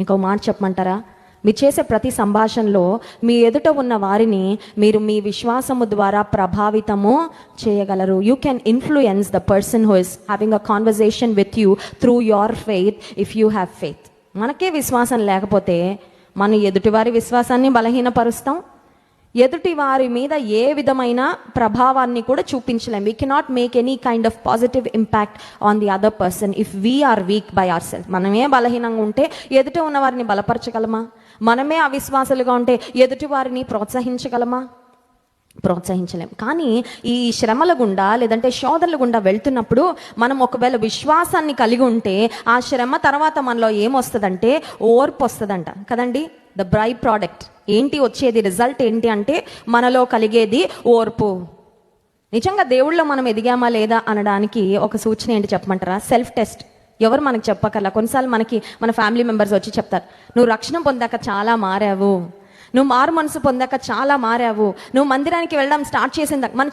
ఇంకో మాట చెప్పమంటారా? మీరు చేసే ప్రతి సంభాషణలో మీ ఎదుట ఉన్న వారిని మీరు మీ విశ్వాసము ద్వారా ప్రభావితము చేయగలరు. You can influence the person who is having a conversation with you through your faith if you have faith. మనకే విశ్వాసం లేకపోతే మనం ఎదుటివారి విశ్వాసాన్ని బలహీనపరుస్తాం, ఎదుటి వారి మీద ఏ విధమైన ప్రభావాన్ని కూడా చూపించలేం. We cannot make any kind of positive impact on the other person if we are weak by our self. మనమే బలహీనంగా ఉంటే ఎదుట ఉన్న వారిని బలపరచగలమా? మనమే అవిశ్వాసులుగా ఉంటే ఎదుటి వారిని ప్రోత్సహించగలమా? ప్రోత్సహించలేం. కానీ ఈ శ్రమల గుండా లేదంటే శోధనల గుండా వెళ్తున్నప్పుడు మనం ఒకవేళ విశ్వాసాన్ని కలిగి ఉంటే ఆ శ్రమ తర్వాత మనలో ఏమొస్తుందంటే ఓర్పు వస్తుందంట కదండి. ద బై ప్రోడక్ట్ ఏంటి వచ్చేది, రిజల్ట్ ఏంటి అంటే మనలో కలిగేది ఓర్పు. నిజంగా దేవుళ్ళో మనం ఎదిగామా లేదా అనడానికి ఒక సూచన ఏంటి చెప్పమంటారా? Self test. ఎవరు మనకు చెప్పకల్లా, కొన్నిసార్లు మనకి మన ఫ్యామిలీ మెంబర్స్ వచ్చి చెప్తారు, నువ్వు రక్షణ పొందాక చాలా మారావు, నువ్వు మారు మనసు పొందాక చాలా మారావు, నువ్వు మందిరానికి వెళ్ళడం స్టార్ట్ చేసిందాక. మన